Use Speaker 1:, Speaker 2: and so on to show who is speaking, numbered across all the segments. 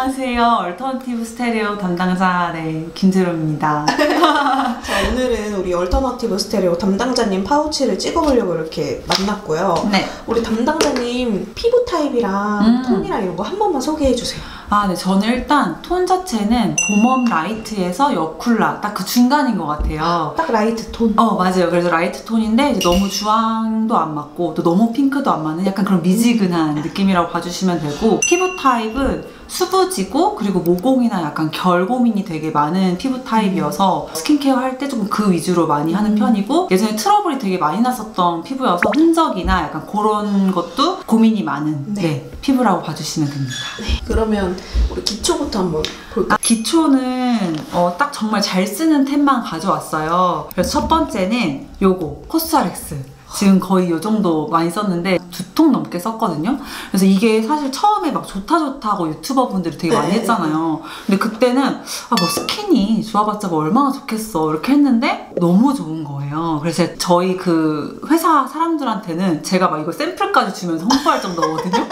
Speaker 1: 안녕하세요. 얼터너티브 스테레오 담당자 김재로입니다.
Speaker 2: 자, 오늘은 우리 얼터너티브 스테레오 담당자님 파우치를 찍어보려고 이렇게 만났고요.
Speaker 1: 네.
Speaker 2: 우리 담당자님 피부 타입이랑 톤이랑 이런 거 한 번만 소개해주세요.
Speaker 1: 네. 저는 일단 톤 자체는 봄웜 라이트에서 여쿨라 딱 그 중간인 것 같아요.
Speaker 2: 딱 라이트 톤.
Speaker 1: 맞아요. 그래서 라이트 톤인데 이제 너무 주황도 안 맞고 또 너무 핑크도 안 맞는 약간 그런 미지근한 느낌이라고 봐주시면 되고, 피부 타입은 수부지고 그리고 모공이나 약간 결 고민이 되게 많은 피부 타입이어서 스킨케어 할 때 조금 그 위주로 많이 하는 편이고, 예전에 트러블이 되게 많이 났었던 피부여서 흔적이나 약간 그런 것도 고민이 많은 피부라고 봐주시면 됩니다.
Speaker 2: 네. 그러면 우리 기초부터 한번 볼까요?
Speaker 1: 기초는 딱 정말 잘 쓰는 템만 가져왔어요. 그래서 첫 번째는 요거 코스알엑스. 지금 거의 요 정도 많이 썼는데 2통 넘게 썼거든요. 그래서 이게 사실 처음에 막 좋다고 유튜버 분들이 되게 많이 했잖아요. 근데 그때는 뭐 스킨이 좋아봤자 뭐 얼마나 좋겠어 이렇게 했는데 너무 좋은 거예요. 그래서 저희 그 회사 사람들한테는 제가 막 이거 샘플까지 주면서 홍보할 정도거든요.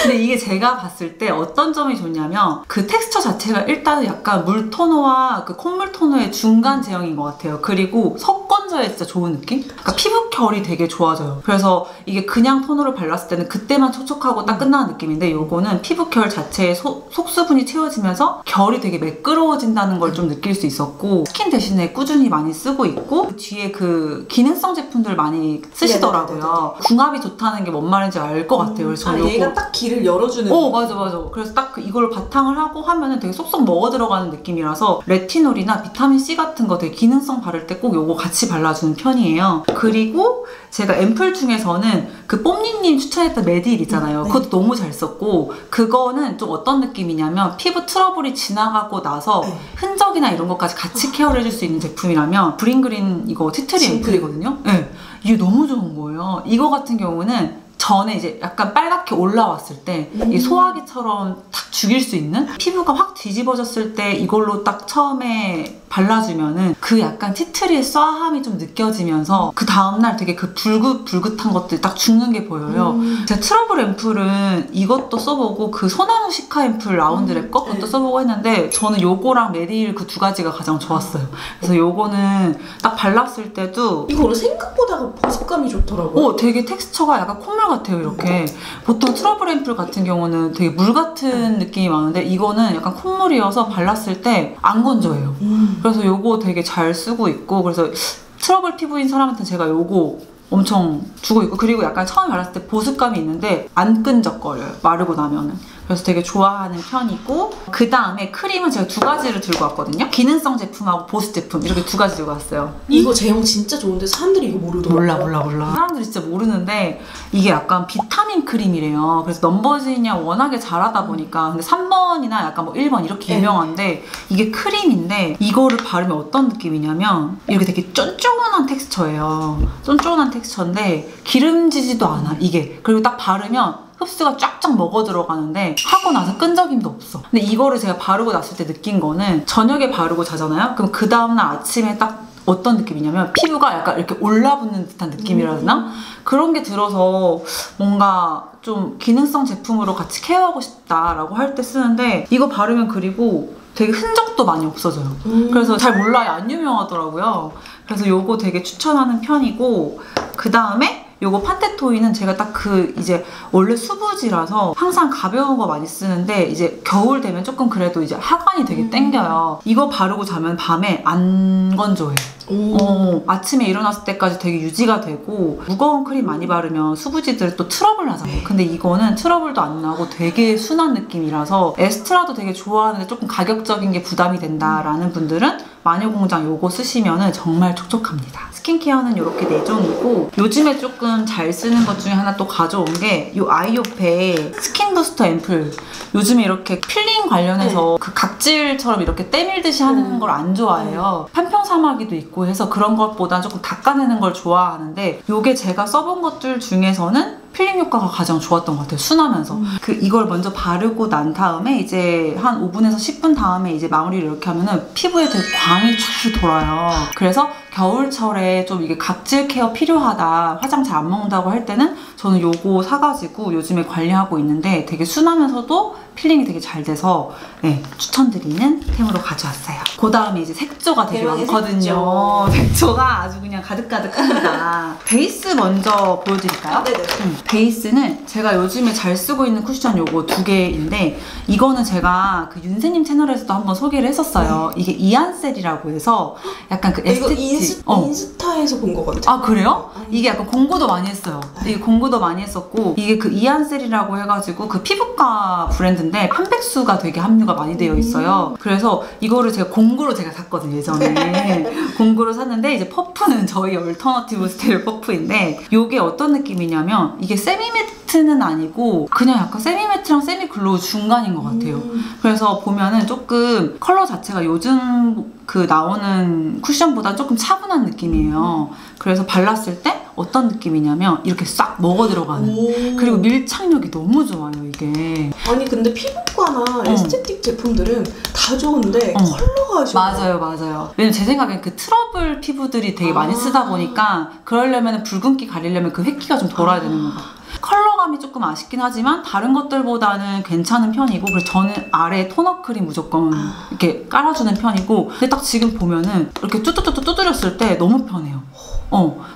Speaker 1: 근데 이게 제가 봤을 때 어떤 점이 좋냐면 그 텍스처 자체가 일단은 약간 물 토너와 그 콧물 토너의 중간 제형인 것 같아요. 그리고 섞건져야 진짜 좋은 느낌? 그러니까 피부 결이 되게 좋아져요. 그래서 이게 그냥 토너를 발랐을 때는 그때만 촉촉하고 딱 끝나는 느낌인데, 요거는 피부 결 자체에 속수분이 채워지면서 결이 되게 매끄러워진다는 걸 좀 느낄 수 있었고, 스킨 대신에 꾸준히 많이 쓰고 있고, 뒤에 그 기능성 제품들 많이 쓰시더라고요. 궁합이 좋다는 게 뭔 말인지 알 것 같아요. 그래서 저는
Speaker 2: 얘가 딱 길을 열어주는.
Speaker 1: 맞아. 그래서 딱 이걸 바탕을 하고 하면은 되게 쏙쏙 먹어 들어가는 느낌이라서 레티놀이나 비타민C 같은 거 되게 기능성 바를 때 꼭 요거 같이 발라주는 편이에요. 그리고 제가 앰플 중에서는 그 뽐니님 추천했던 메디힐 있잖아요. 그것도 너무 잘 썼고, 그거는 좀 어떤 느낌이냐면 피부 트러블이 지나가고 나서 흔적이나 이런 것까지 같이 케어를 해줄 수 있는 제품이라면, 브링그린 이거 티트리 앰플이거든요. 네. 이게 너무 좋은 거예요. 이거 같은 경우는 전에 이제 약간 빨갛게 올라왔을 때 이 소화기처럼 탁 죽일 수 있는, 피부가 확 뒤집어졌을 때 이걸로 딱 처음에 발라주면은 그 약간 티트리의 쏴함이 좀 느껴지면서 그 다음날 되게 그 불긋불긋한 것들이 딱 죽는 게 보여요. 제가 트러블 앰플은 이것도 써보고 그 소나무 시카 앰플 라운드랩 그것도 써보고 했는데, 저는 요거랑 메디힐 그 두 가지가 가장 좋았어요. 그래서 요거는 딱 발랐을 때도
Speaker 2: 이거는 생각보다 보습감이 좋더라고요.
Speaker 1: 되게 텍스처가 약간 콧물 같아요. 이렇게 보통 트러블 앰플 같은 경우는 되게 물 같은 느낌이 많은데, 이거는 약간 콧물이어서 발랐을 때 안 건조해요. 그래서 요거 되게 잘 쓰고 있고, 그래서 트러블 피부인 사람한테 제가 요거 엄청 주고 있고, 그리고 약간 처음 발랐을 때 보습감이 있는데 안 끈적거려요, 마르고 나면은. 그래서 되게 좋아하는 편이고, 그 다음에 크림은 제가 두 가지를 들고 왔거든요. 기능성 제품하고 보습 제품 이렇게 두 가지 들고 왔어요.
Speaker 2: 이거 제형 진짜 좋은데 사람들이 이거 모르더라고요.
Speaker 1: 몰라. 사람들이 진짜 모르는데 이게 약간 비타민 크림이래요. 그래서 넘버지니아 워낙에 잘하다 보니까, 근데 3번이나 약간 뭐 1번 이렇게 유명한데, 이게 크림인데 이거를 바르면 어떤 느낌이냐면 이렇게 되게 쫀쫀한 텍스처예요. 쫀쫀한 텍스처인데 기름지지도 않아 이게. 그리고 딱 바르면 흡수가 쫙쫙 먹어 들어가는데 하고 나서 끈적임도 없어. 근데 이거를 제가 바르고 났을 때 느낀 거는, 저녁에 바르고 자잖아요? 그럼 그 다음날 아침에 딱 어떤 느낌이냐면 피부가 약간 이렇게 올라붙는 듯한 느낌이라 해야 되나? 그런 게 들어서 뭔가 좀 기능성 제품으로 같이 케어하고 싶다라고 할 때 쓰는데, 이거 바르면 그리고 되게 흔적도 많이 없어져요. 그래서 잘 몰라요. 안 유명하더라고요. 그래서 요거 되게 추천하는 편이고, 그 다음에 요거 판테토이는 제가 딱 이제 원래 수부지라서 항상 가벼운 거 많이 쓰는데, 이제 겨울 되면 조금 그래도 이제 하관이 되게 땡겨요. 이거 바르고 자면 밤에 안 건조해. 아침에 일어났을 때까지 되게 유지가 되고, 무거운 크림 많이 바르면 수부지들 또 트러블 나잖아요. 근데 이거는 트러블도 안 나고 되게 순한 느낌이라서 에스트라도 되게 좋아하는데 조금 가격적인 게 부담이 된다라는 분들은 마녀공장 요거 쓰시면 정말 촉촉합니다. 스킨케어는 이렇게 4종이고, 요즘에 조금 잘 쓰는 것 중에 하나 또 가져온 게 이 아이오페 스킨 부스터 앰플. 요즘에 이렇게 필링 관련해서 그 각질처럼 이렇게 때밀듯이 하는 걸 안 좋아해요. 편평사마귀도 있고 해서 그런 것보다 조금 닦아내는 걸 좋아하는데, 요게 제가 써본 것들 중에서는 필링 효과가 가장 좋았던 것 같아요. 순하면서. 이걸 먼저 바르고 난 다음에 이제 한 5분에서 10분 다음에 이제 마무리를 이렇게 하면은 피부에 되게 광이 쫙 돌아요. 그래서 겨울철에 좀 이게 각질 케어 필요하다, 화장 잘 안 먹는다고 할 때는 저는 요거 사가지고 요즘에 관리하고 있는데 되게 순하면서도 필링이 되게 잘 돼서 네, 추천드리는 템으로 가져왔어요. 그 다음에 이제 색조가 되게 많거든요. 색조가 아주 그냥 가득가득합니다. 베이스 먼저 보여드릴까요?
Speaker 2: 네네.
Speaker 1: 베이스는 제가 요즘에 잘 쓰고 있는 쿠션 요거 2개인데 이거는 제가 그 윤세님 채널에서도 한번 소개를 했었어요. 이게 이안셀이라고 해서 약간 그 에스테틱
Speaker 2: 인스타에서 본 것 같아요.
Speaker 1: 아 그래요? 이게 약간 공구도 많이 했어요. 이게 공구도 많이 했었고 이게 그 이안셀이라고 해가지고 그 피부과 브랜드인데 편백수가 되게 함유가 많이 되어 있어요. 그래서 이거를 제가 공구로 제가 샀거든요 예전에. 공구로 샀는데 이제 퍼프는 저희 얼터너티브 스테레오 퍼프인데 이게 어떤 느낌이냐면 이게 세미매트는 아니고 그냥 약간 세미매트랑 세미글로우 중간인 것 같아요. 그래서 보면은 조금 컬러 자체가 요즘 그 나오는 쿠션보다 조금 차분한 느낌이에요. 그래서 발랐을 때 어떤 느낌이냐면 이렇게 싹 먹어 들어가는. 그리고 밀착력이 너무 좋아요 이게.
Speaker 2: 아니 근데 피부과나 에스테틱 제품들은 다 좋은데 컬러가 좀
Speaker 1: 맞아요. 왜냐면 제 생각엔 그 트러블 피부들이 되게 많이 쓰다 보니까 그러려면 붉은기 가리려면 그 획기가 좀 돌아야 되는 것 같아요. 컬러감이 조금 아쉽긴 하지만 다른 것들보다는 괜찮은 편이고 그래서 저는 아래 토너 크림 무조건 이렇게 깔아주는 편이고 근데 딱 지금 보면은 이렇게 뚜뚜뚜뚜 두드렸을 때 너무 편해요.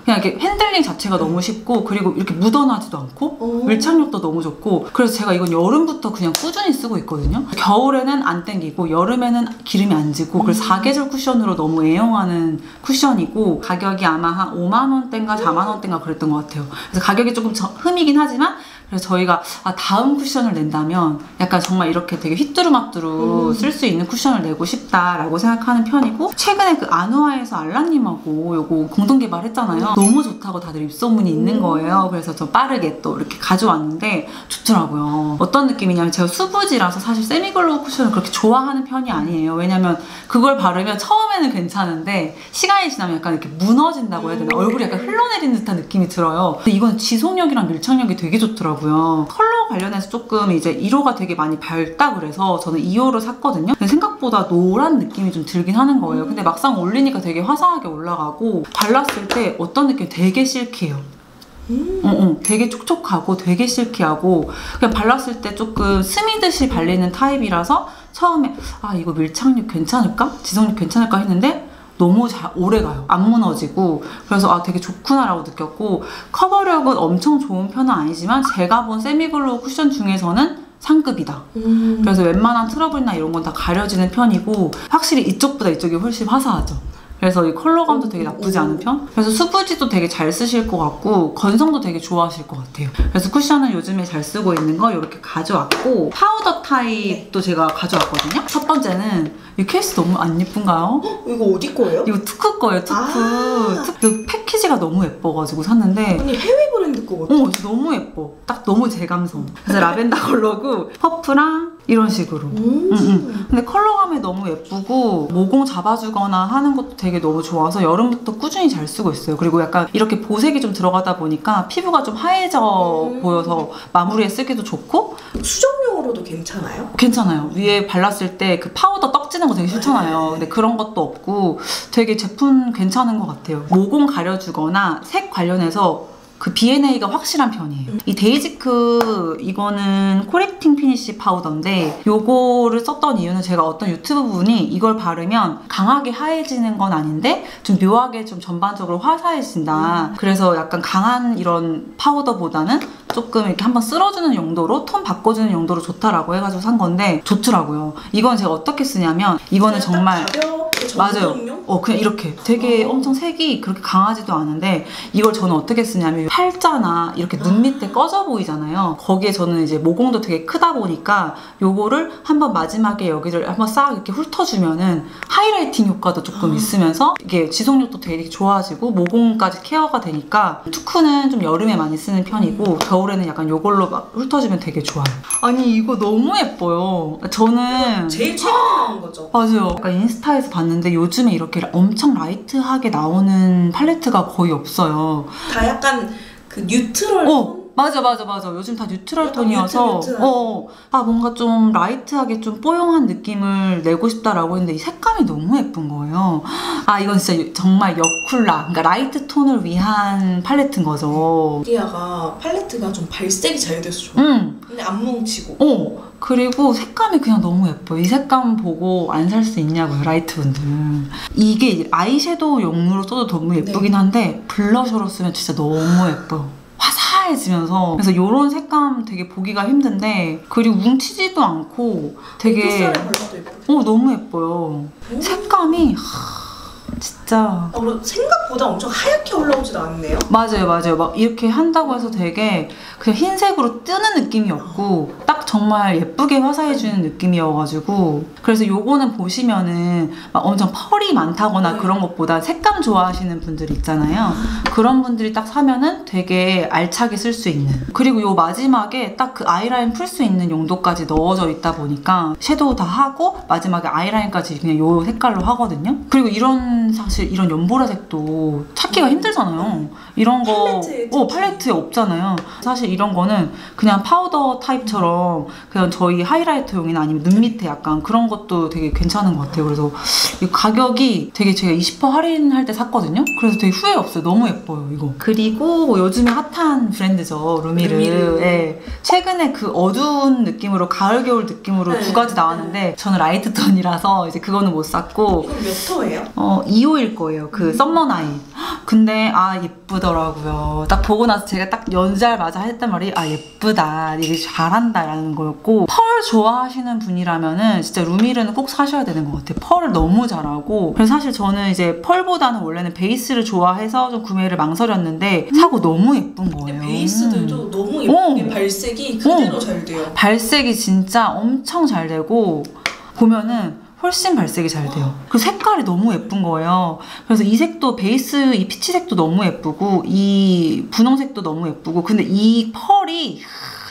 Speaker 1: 그냥 이렇게 핸들링 자체가 너무 쉽고 그리고 이렇게 묻어나지도 않고 밀착력도 너무 좋고 그래서 제가 이건 여름부터 그냥 꾸준히 쓰고 있거든요. 겨울에는 안 땡기고 여름에는 기름이 안 지고 그래서 사계절 쿠션으로 너무 애용하는 쿠션이고 가격이 아마 한 5만원대인가 4만원대인가 그랬던 것 같아요. 그래서 가격이 조금 흠이긴 하지만 그래서 저희가 다음 쿠션을 낸다면 약간 정말 이렇게 되게 휘뚜루마뚜루 쓸 수 있는 쿠션을 내고 싶다라고 생각하는 편이고 최근에 그 안우아에서 알라님하고 요거 공동 개발했잖아요. 너무 좋다고 다들 입소문이 있는 거예요. 그래서 저 빠르게 또 이렇게 가져왔는데 좋더라고요. 어떤 느낌이냐면 제가 수부지라서 사실 세미글로우 쿠션을 그렇게 좋아하는 편이 아니에요. 왜냐면 그걸 바르면 처음에는 괜찮은데 시간이 지나면 약간 이렇게 무너진다고 해야 되나? 얼굴이 약간 흘러내리는 듯한 느낌이 들어요. 근데 이건 지속력이랑 밀착력이 되게 좋더라고요. 컬러 관련해서 조금 이제 1호가 되게 많이 밝다 그래서 저는 2호를 샀거든요. 근데 생각보다 노란 느낌이 좀 들긴 하는 거예요. 근데 막상 올리니까 되게 화사하게 올라가고 발랐을 때 어떤 느낌이 되게 실키해요. 되게 촉촉하고 되게 실키하고 그냥 발랐을 때 조금 스미듯이 발리는 타입이라서 처음에 이거 밀착력 괜찮을까? 지속력 괜찮을까 했는데 너무 오래가요. 안 무너지고 그래서 되게 좋구나라고 느꼈고 커버력은 엄청 좋은 편은 아니지만 제가 본 세미글로우 쿠션 중에서는 상급이다. 그래서 웬만한 트러블이나 이런 건 다 가려지는 편이고 확실히 이쪽보다 이쪽이 훨씬 화사하죠. 그래서 이 컬러감도 되게 나쁘지 않은 편? 그래서 수부지도 되게 잘 쓰실 것 같고 건성도 되게 좋아하실 것 같아요. 그래서 쿠션은 요즘에 잘 쓰고 있는 거 이렇게 가져왔고 파우더 타입도 제가 가져왔거든요. 첫 번째는 이 케이스 너무 안 예쁜가요?
Speaker 2: 이거 어디 거예요?
Speaker 1: 이거 투크 거예요, 투크. 그 패키지가 너무 예뻐가지고 샀는데
Speaker 2: 아니 해외 브랜드 거 같아.
Speaker 1: 너무 예뻐. 딱 너무 제 감성. 그래서 라벤더 컬러고 퍼프랑 이런 식으로. 근데 컬러감이 너무 예쁘고 모공 잡아주거나 하는 것도 되게 너무 좋아서 여름부터 꾸준히 잘 쓰고 있어요. 그리고 약간 이렇게 보색이 좀 들어가다 보니까 피부가 좀 하얘져 보여서 마무리에 쓰기도 좋고
Speaker 2: 수정용으로도 괜찮아요?
Speaker 1: 괜찮아요. 위에 발랐을 때 그 파우더 떡지는 거 되게 싫잖아요. 근데 그런 것도 없고 되게 제품 괜찮은 것 같아요. 모공 가려주거나 색 관련해서 그 B&A가 확실한 편이에요. 이 데이지크 이거는 코렉팅 피니쉬 파우더인데 요거를 썼던 이유는 제가 어떤 유튜브 분이 이걸 바르면 강하게 하얘지는 건 아닌데 좀 묘하게 좀 전반적으로 화사해진다. 그래서 약간 강한 이런 파우더보다는 조금 이렇게 한번 쓸어주는 용도로 톤 바꿔주는 용도로 좋다라고 해가지고 산 건데 좋더라고요. 이건 제가 어떻게 쓰냐면 이거는 정말 맞아요. 그냥 이렇게 되게 엄청 색이 그렇게 강하지도 않은데 이걸 저는 어떻게 쓰냐면 팔자나 이렇게 눈 밑에 꺼져 보이잖아요. 거기에 저는 이제 모공도 되게 크다 보니까 요거를 한번 마지막에 여기를 한번 싹 이렇게 훑어주면은 하이라이팅 효과도 조금 있으면서 이게 지속력도 되게 좋아지고 모공까지 케어가 되니까 투쿠는 좀 여름에 많이 쓰는 편이고 겨울에는 약간 요걸로 막 훑어주면 되게 좋아요. 아니 이거 너무 예뻐요. 저는
Speaker 2: 제일 최근에 나온 거죠?
Speaker 1: 맞아요. 약간 인스타에서 봤는데 요즘에 이렇게 엄청 라이트하게 나오는 팔레트가 거의 없어요.
Speaker 2: 다 약간 그 뉴트럴 톤?
Speaker 1: 맞아. 요즘 다 뉴트럴
Speaker 2: 약간
Speaker 1: 톤이어서
Speaker 2: 뉴트럴.
Speaker 1: 뭔가 좀 라이트하게 좀 뽀용한 느낌을 내고 싶다라고 했는데 이 색감이 너무 예쁜 거예요. 이건 진짜 정말 여쿨라, 그러니까 라이트 톤을 위한 팔레트인 거죠.
Speaker 2: 리아가 팔레트가 좀 발색이 잘 돼서 좋아. 근데 안 뭉치고.
Speaker 1: 그리고 색감이 그냥 너무 예뻐요. 이 색감 보고 안 살 수 있냐고요, 라이트 분들. 이게 아이섀도우용으로 써도 너무 예쁘긴 한데 블러셔로 쓰면 진짜 너무 예뻐요. 화사해지면서. 그래서 이런 색감 되게 보기가 힘든데, 그리고 뭉치지도 않고 되게
Speaker 2: 햇살에 발라도 예뻐.
Speaker 1: 너무 예뻐요. 색감이 진짜
Speaker 2: 생각보다 엄청 하얗게 올라오지도 않네요.
Speaker 1: 맞아요. 막 이렇게 한다고 해서 되게 그냥 흰색으로 뜨는 느낌이었고 딱 정말 예쁘게 화사해주는 느낌이어가지고, 그래서 요거는 보시면은 막 엄청 펄이 많다거나 그런 것보다 색감 좋아하시는 분들 있잖아요. 그런 분들이 딱 사면은 되게 알차게 쓸 수 있는, 그리고 요 마지막에 딱 그 아이라인 풀 수 있는 용도까지 넣어져 있다 보니까 섀도우 다 하고 마지막에 아이라인까지 그냥 요 색깔로 하거든요. 그리고 사실 이런 연보라색도 찾기가 힘들잖아요. 이런 거 팔레트에 없잖아요. 사실 이런 거는 그냥 파우더 타입처럼 그냥 저희 하이라이터용이나 아니면 눈 밑에 약간 그런 것도 되게 괜찮은 것 같아요. 그래서 이 가격이 되게 제가 20% 할인할 때 샀거든요. 그래서 되게 후회 없어요. 너무 예뻐요, 이거. 그리고 요즘에 핫한 브랜드죠, 루미르. 네. 최근에 그 어두운 느낌으로 가을 겨울 느낌으로 두 가지 나왔는데 저는 라이트 톤이라서 이제 그거는 못 샀고.
Speaker 2: 이건 몇 호예요?
Speaker 1: 2호일 거예요. 그 썸머나잇. 근데 예쁘더라고요. 딱 보고 나서 제가 딱 연주하자마자 했단 말이 예쁘다, 이게 잘한다 라는 거였고, 펄 좋아하시는 분이라면은 진짜 루미르는 꼭 사셔야 되는 것 같아요. 펄을 너무 잘하고. 그래서 사실 저는 이제 펄보다는 원래는 베이스를 좋아해서 좀 구매를 망설였는데 사고 너무 예쁜 거예요.
Speaker 2: 베이스들도 너무 예쁘게 발색이 그대로 잘 돼요.
Speaker 1: 발색이 진짜 엄청 잘 되고 보면은 훨씬 발색이 잘 돼요. 그리고 색깔이 너무 예쁜 거예요. 그래서 이 색도 베이스, 이 피치색도 너무 예쁘고 이 분홍색도 너무 예쁘고, 근데 이 펄이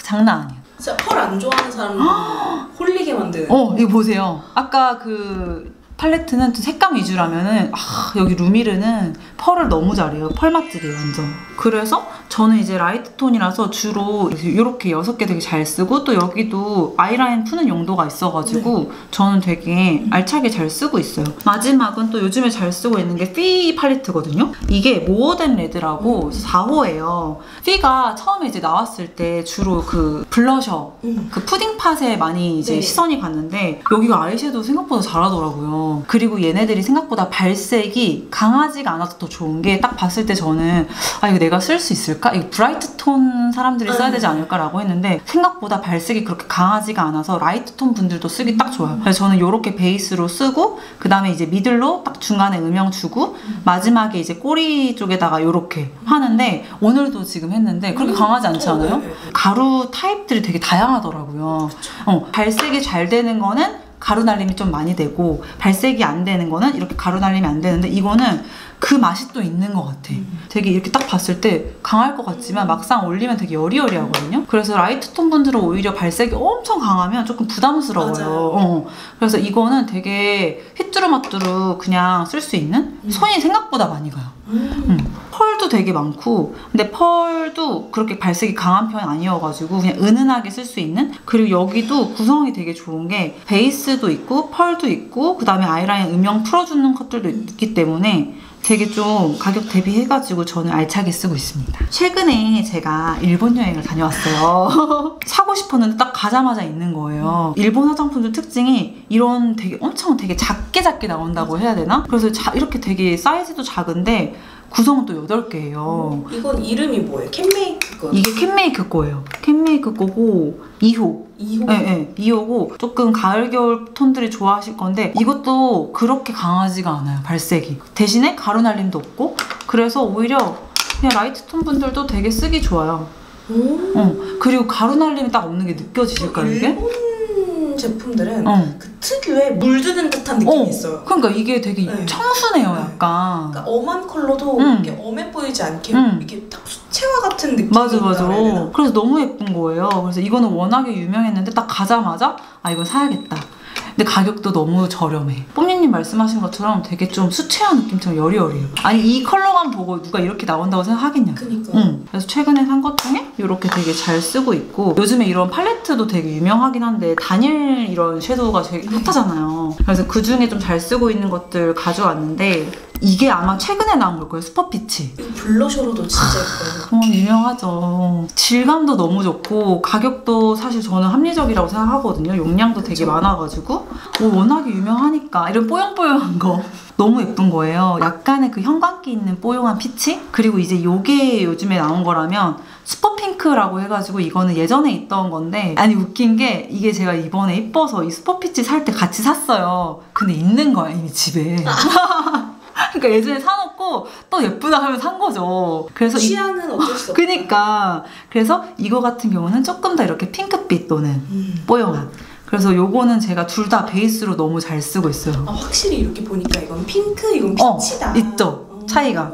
Speaker 1: 장난 아니에요.
Speaker 2: 진짜 펄 안 좋아하는 사람들 홀리게 만드는.
Speaker 1: 이거 보세요. 아까 그 팔레트는 좀 색감 위주라면은 여기 루미르는 펄을 너무 잘해요. 펄 맛집이에요, 완전. 그래서 저는 이제 라이트 톤이라서 주로 이렇게 6개 되게 잘 쓰고, 또 여기도 아이라인 푸는 용도가 있어가지고 저는 되게 알차게 잘 쓰고 있어요. 마지막은 또 요즘에 잘 쓰고 있는 게 피 팔레트거든요. 이게 모어덴 레드라고 4호예요. 피가 처음에 이제 나왔을 때 주로 그 블러셔, 그 푸딩팟에 많이 이제 시선이 갔는데 여기가 아이섀도우 생각보다 잘하더라고요. 그리고 얘네들이 생각보다 발색이 강하지가 않아서 더 좋은 게, 딱 봤을 때 저는 이거 내가 쓸 수 있을까? 이거 브라이트 톤 사람들이 써야 되지 않을까라고 했는데 생각보다 발색이 그렇게 강하지가 않아서 라이트 톤 분들도 쓰기 딱 좋아요. 그래서 저는 이렇게 베이스로 쓰고, 그 다음에 이제 미들로 딱 중간에 음영 주고, 마지막에 이제 꼬리 쪽에다가 이렇게 하는데, 오늘도 지금 했는데 그렇게 강하지 않지 않아요? 가루 타입들이 되게 다양하더라고요. 발색이 잘 되는 거는 가루 날림이 좀 많이 되고, 발색이 안 되는 거는 이렇게 가루 날림이 안 되는데, 이거는 그 맛이 또 있는 것 같아. 되게 이렇게 딱 봤을 때 강할 것 같지만 막상 올리면 되게 여리여리하거든요. 그래서 라이트 톤 분들은 오히려 발색이 엄청 강하면 조금 부담스러워요. 그래서 이거는 되게 휘뚜루마뚜루 그냥 쓸 수 있는, 손이 생각보다 많이 가요. 펄도 되게 많고, 근데 펄도 그렇게 발색이 강한 편이 아니어가지고 그냥 은은하게 쓸 수 있는. 그리고 여기도 구성이 되게 좋은 게 베이스도 있고 펄도 있고 그 다음에 아이라인 음영 풀어주는 것들도 있기 때문에 되게 좀 가격 대비해가지고 저는 알차게 쓰고 있습니다. 최근에 제가 일본 여행을 다녀왔어요. 사고 싶었는데 딱 가자마자 있는 거예요. 일본 화장품들 특징이 이런 되게 엄청 되게 작게 나온다고 해야 되나? 그래서 이렇게 되게 사이즈도 작은데 구성은 또 8개예요.
Speaker 2: 이건 이름이 뭐예요? 캔메이크 거?
Speaker 1: 이게 캔메이크 거예요. 캔메이크 거고 2호.
Speaker 2: 2호?
Speaker 1: 네, 2호고 조금 가을 겨울 톤들이 좋아하실 건데 이것도 그렇게 강하지가 않아요, 발색이. 대신에 가루 날림도 없고, 그래서 오히려 그냥 라이트 톤 분들도 되게 쓰기 좋아요. 그리고 가루 날림이 딱 없는 게 느껴지실까요, 이게?
Speaker 2: 일본 제품들은 그 특유의 물드는 듯한 느낌이 있어요.
Speaker 1: 그러니까 이게 되게 청순해요, 약간.
Speaker 2: 그러니까 엄한 컬러도 이렇게 엄해 보이지 않게 이렇게 딱 수채화 같은 느낌이.
Speaker 1: 맞아. 그래서 너무 예쁜 거예요. 그래서 이거는 워낙에 유명했는데 딱 가자마자 이건 사야겠다 근데 가격도 너무 저렴해. 뽐니님 말씀하신 것처럼 되게 좀 수채화 느낌처럼 여리여리해요. 아니 이 컬러감 보고 누가 이렇게 나온다고 생각하겠냐.
Speaker 2: 그니까.
Speaker 1: 그래서 최근에 산 것 중에 이렇게 되게 잘 쓰고 있고, 요즘에 이런 팔레트도 되게 유명하긴 한데 다닐 이런 섀도우가 되게 핫하잖아요. 그래서 그 중에 좀 잘 쓰고 있는 것들 가져왔는데, 이게 아마 최근에 나온 걸 거예요. 스퍼피치.
Speaker 2: 이 블러셔로도 진짜 예뻐요.
Speaker 1: 유명하죠. 질감도 너무 좋고 가격도 사실 저는 합리적이라고 생각하거든요. 용량도 되게
Speaker 2: 그쵸.
Speaker 1: 많아가지고 워낙에 유명하니까 이런 뽀용뽀용한 거 너무 예쁜 거예요. 약간의 그 형광기 있는 뽀용한 피치? 그리고 이제 요게 요즘에 나온 거라면 슈퍼핑크라고 해가지고, 이거는 예전에 있던 건데, 아니 웃긴 게 이게 제가 이번에 이뻐서 이 슈퍼피치 살 때 같이 샀어요. 근데 있는 거야 이미 집에. 그러니까 예전에 사놓고 또 예쁘다 하면 산 거죠. 그래서
Speaker 2: 취향은 어쩔 수 없어.
Speaker 1: 그니까 그래서 이거 같은 경우는 조금 더 이렇게 핑크빛 또는 뽀용한. 그래서 요거는 제가 둘 다 베이스로 너무 잘 쓰고 있어요.
Speaker 2: 아, 확실히 이렇게 보니까 이건 핑크, 이건 피치다.
Speaker 1: 있죠. 차이가.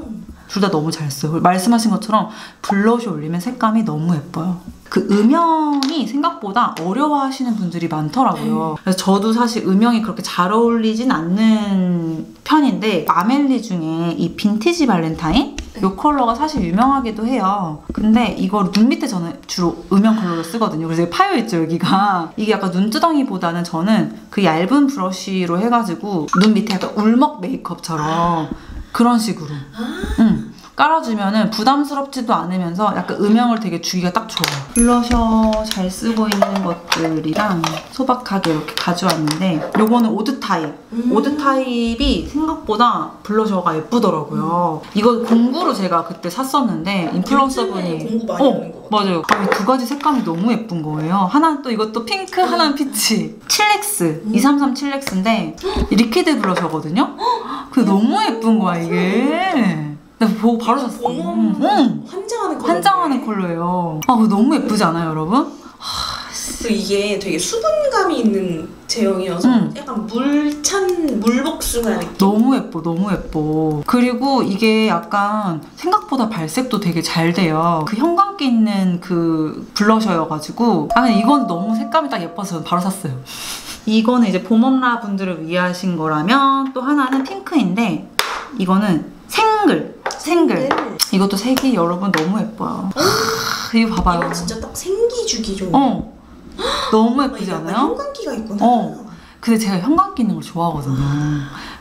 Speaker 1: 둘 다 너무 잘 써요. 말씀하신 것처럼 블러셔 올리면 색감이 너무 예뻐요. 그 음영이 생각보다 어려워하시는 분들이 많더라고요. 그래서 저도 사실 음영이 그렇게 잘 어울리진 않는 편인데, 아멜리 중에 이 빈티지 발렌타인? 이 컬러가 사실 유명하기도 해요. 근데 이걸 눈 밑에 저는 주로 음영 컬러로 쓰거든요. 그래서 파여있죠 여기가. 이게 약간 눈두덩이보다는 저는 그 얇은 브러쉬로 해가지고 눈 밑에 약간 울먹 메이크업처럼 그런 식으로 깔아주면은 부담스럽지도 않으면서 약간 음영을 되게 주기가 딱 좋아요. 블러셔 잘 쓰고 있는 것들이랑 소박하게 이렇게 가져왔는데, 요거는 오드 타입. 오드 타입이 생각보다 블러셔가 예쁘더라고요. 이거 공구로 제가 그때 샀었는데 인플루언서분이
Speaker 2: 공구 많이 하는 거 같아요.
Speaker 1: 맞아요. 이 두 가지 색감이 너무 예쁜 거예요. 하나는 또 이것도 핑크, 하나는 피치. 칠렉스 233 칠렉스인데 리퀴드 블러셔거든요. 근데 너무 예쁜 거야 이게. 내가 보고 바로 샀어.
Speaker 2: 환장하는 컬러.
Speaker 1: 환장하는 컬러예요. 아, 그거 너무 예쁘지 않아요, 여러분?
Speaker 2: 그리고 이게 되게 수분감이 있는 제형이어서 약간 물복숭아 느낌.
Speaker 1: 너무 예뻐, 너무 예뻐. 그리고 이게 약간 생각보다 발색도 되게 잘 돼요. 그 형광기 있는 그 블러셔여가지고, 아, 근데 이건 너무 색감이 딱 예뻐서 저는 바로 샀어요. 이거는 이제 봄엄라 분들을 위하신 거라면, 또 하나는 핑크인데, 이거는 생글. 이것도 색이 여러분 너무 예뻐요. 이거 봐봐요.
Speaker 2: 이거 진짜 딱 생기주기 좋은.
Speaker 1: 너무 예쁘지 않아요?
Speaker 2: 형광기가 있구나.
Speaker 1: 근데 제가 형광기 있는 걸 좋아하거든요.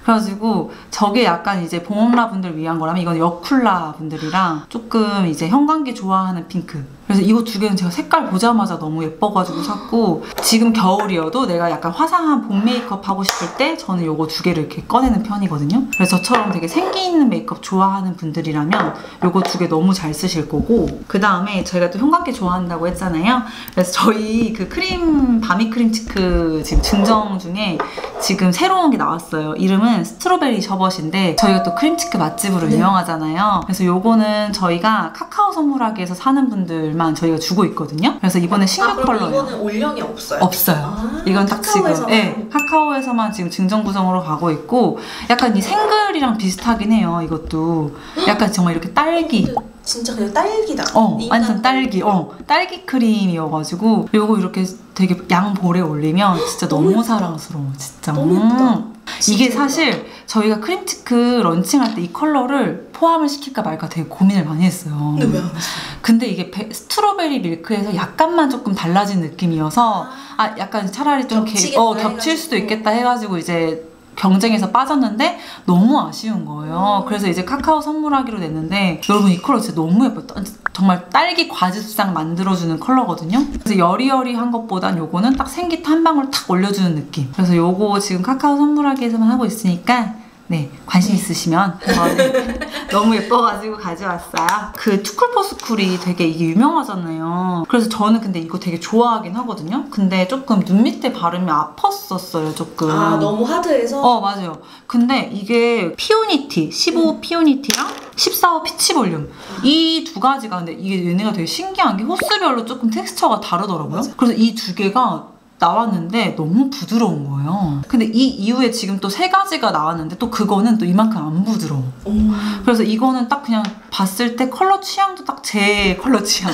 Speaker 1: 그래가지고 저게 약간 이제 봄엄라 분들 위한 거라면, 이건 여쿨라 분들이랑 조금 이제 형광기 좋아하는 핑크. 그래서 이거 두 개는 제가 색깔 보자마자 너무 예뻐가지고 샀고, 지금 겨울이어도 내가 약간 화사한 봄 메이크업 하고 싶을 때 저는 요거 두 개를 이렇게 꺼내는 편이거든요. 그래서 저처럼 되게 생기 있는 메이크업 좋아하는 분들이라면 요거 두 개 너무 잘 쓰실 거고, 그 다음에 저희가 또 형광기 좋아한다고 했잖아요. 그래서 저희 그 크림, 바미 크림 치크 지금 증정 중에 지금 새로운 게 나왔어요. 이름은 스트로베리 셔벗인데, 저희가 또 크림치크 맛집으로 유명하잖아요. 그래서 요거는 저희가 카카오 선물하기에서 사는 분들만 저희가 주고 있거든요. 그래서 이번에 신규 컬러예요.
Speaker 2: 이거는 올영이 없어요?
Speaker 1: 없어요. 이건 딱 지금 카카오에서만 지금 증정 구성으로 가고 있고, 약간 이 생글이랑 비슷하긴 해요. 이것도 약간 정말 이렇게 딸기.
Speaker 2: 진짜 그냥 딸기다.
Speaker 1: 완전 딸기. 딸기 크림이어가지고 요거 이렇게 되게 양볼에 올리면 진짜 너무 사랑스러워. 진짜.
Speaker 2: 너무 예쁘다.
Speaker 1: 이게 사실 저희가 크림치크 런칭할 때 이 컬러를 포함을 시킬까 말까 되게 고민을 많이 했어요.
Speaker 2: 근데 왜 안 했어요?
Speaker 1: 근데 이게 스트로베리 밀크에서 약간만 조금 달라진 느낌이어서, 약간 차라리 좀 겹칠 수도 있겠다 해가지고 이제 경쟁에서 빠졌는데 너무 아쉬운 거예요. 그래서 이제 카카오 선물하기로 냈는데, 여러분 이 컬러 진짜 너무 예뻐요. 정말 딸기 과즙상 만들어주는 컬러거든요. 그래서 여리여리한 것보단 요거는 딱 생기타 한 방울 탁 올려주는 느낌. 그래서 요거 지금 카카오 선물하기에서만 하고 있으니까 네, 관심 있으시면 너무 예뻐가지고 가져왔어요. 그 투쿨포스쿨이 되게 이게 유명하잖아요. 그래서 저는 근데 이거 되게 좋아하긴 하거든요. 근데 조금 눈 밑에 바르면 아팠었어요, 조금.
Speaker 2: 너무 하드해서?
Speaker 1: 맞아요. 근데 이게 피오니티, 15 피오니티랑 14호 피치 볼륨, 이 두 가지가, 근데 이게 얘네가 되게 신기한 게 호수별로 조금 텍스처가 다르더라고요.
Speaker 2: 맞아.
Speaker 1: 그래서 이 두 개가 나왔는데 너무 부드러운 거예요. 근데 이 이후에 지금 또 3가지가 나왔는데 또 그거는 또 이만큼 안 부드러워. 그래서 이거는 딱 그냥 봤을 때 컬러 취향도 딱 제 컬러 취향.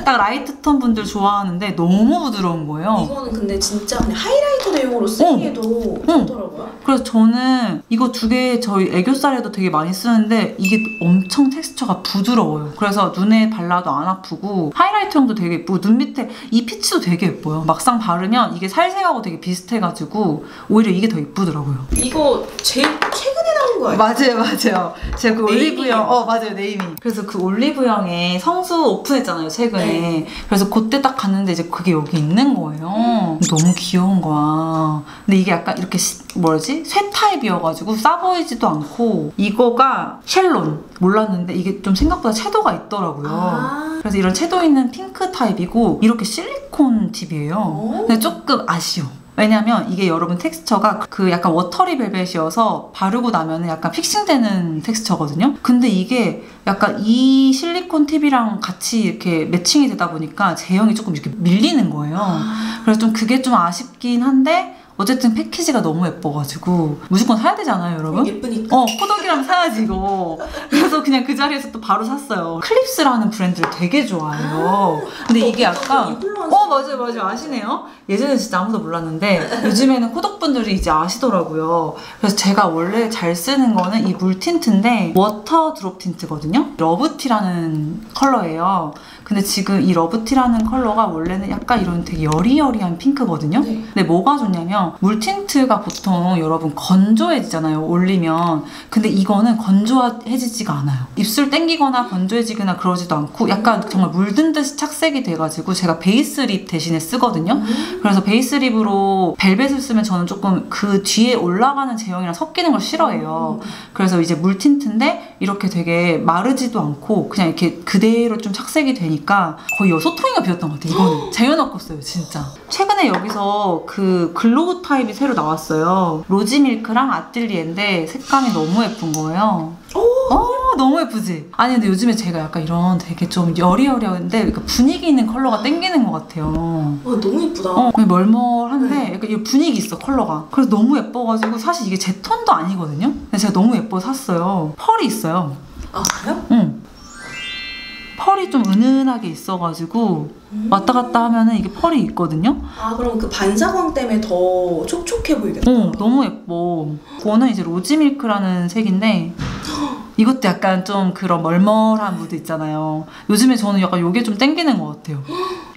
Speaker 1: 딱 라이트 톤 분들 좋아하는데 너무 부드러운 거예요.
Speaker 2: 이거는 근데 진짜 그냥 하이라이터 대용으로 쓰기에도 좋더라고요.
Speaker 1: 그래서 저는 이거 2개 저희 애교살에도 되게 많이 쓰는데 이게 엄청 텍스처가 부드러워요. 그래서 눈에 발라도 안 아프고 하이라이터형도 되게 예쁘고 눈 밑에 이 피치도 되게 예뻐요. 막상 바르면 이게 살색하고 되게 비슷해가지고 오히려 이게 더 예쁘더라고요.
Speaker 2: 이거 제일 최근에 나온 거 아니에요?
Speaker 1: 맞아요. 제가 그 올리브영, 맞아요, 네이미. 그래서 그 올리브영에 성수 오픈했잖아요, 최근에. 네. 그래서 그때 딱 갔는데 이제 그게 여기 있는 거예요. 너무 귀여운 거야. 근데 이게 약간 이렇게 쇠 타입이어가지고 싸 보이지도 않고 이거가 쉘론. 몰랐는데 이게 좀 생각보다 채도가 있더라고요. 그래서 이런 채도 있는 핑크 타입이고 이렇게 실리콘 팁이에요. 근데 조금 아쉬워. 왜냐면 이게 여러분 텍스처가 그 약간 워터리 벨벳이어서 바르고 나면 약간 픽싱되는 텍스처거든요. 근데 이게 약간 이 실리콘 팁이랑 같이 이렇게 매칭이 되다 보니까 제형이 조금 이렇게 밀리는 거예요. 그래서 좀 그게 좀 아쉽긴 한데 어쨌든 패키지가 너무 예뻐가지고 무조건 사야 되잖아요, 여러분?
Speaker 2: 예쁘니까.
Speaker 1: 코덕이랑 사야지 이거. 그래서 그냥 그 자리에서 또 바로 샀어요. 클립스라는 브랜드를 되게 좋아해요. 근데 이게 약간 맞아요. 아시네요? 예전에 진짜 아무도 몰랐는데 요즘에는 코덕분들이 이제 아시더라고요. 그래서 제가 원래 잘 쓰는 거는 이 물 틴트인데 워터 드롭 틴트거든요. 러브티라는 컬러예요. 근데 지금 이 러브티라는 컬러가 원래는 약간 이런 되게 여리여리한 핑크거든요. 네. 근데 뭐가 좋냐면 물 틴트가 보통 여러분 건조해지잖아요, 올리면. 근데 이거는 건조해지지가 않아요. 입술 땡기거나 건조해지거나 그러지도 않고 약간 정말 물든 듯이 착색이 돼가지고 제가 베이스 립 대신에 쓰거든요. 그래서 베이스 립으로 벨벳을 쓰면 저는 조금 그 뒤에 올라가는 제형이랑 섞이는 걸 싫어해요. 그래서 이제 물 틴트인데 이렇게 되게 마르지도 않고 그냥 이렇게 그대로 좀 착색이 되니까 거의 6통이가 비었던 것 같아요. 이거는 쟁여놨었어요, 진짜. 최근에 여기서 그 글로우 타입이 새로 나왔어요. 로지밀크랑 아뜰리에인데 색감이 너무 예쁜 거예요. 너무 예쁘지? 아니 근데 요즘에 제가 약간 이런 되게 좀 여리여리한데 분위기 있는 컬러가 땡기는 것 같아요.
Speaker 2: 너무 예쁘다.
Speaker 1: 멀멀한데 약간 이 분위기 있어, 컬러가. 그래서 너무 예뻐가지고 사실 이게 제 톤도 아니거든요? 근데 제가 너무 예뻐서 샀어요. 펄이 있어요.
Speaker 2: 아, 그래요?
Speaker 1: 응. 펄이 좀 은은하게 있어가지고 왔다 갔다 하면은 이게 펄이 있거든요.
Speaker 2: 그럼 그 반사광 때문에 더 촉촉해 보이겠다.
Speaker 1: 너무 예뻐. 그거는 이제 로지밀크라는 색인데 이것도 약간 좀 그런 멀멀한 무드 있잖아요. 요즘에 저는 약간 이게 좀 땡기는 것 같아요.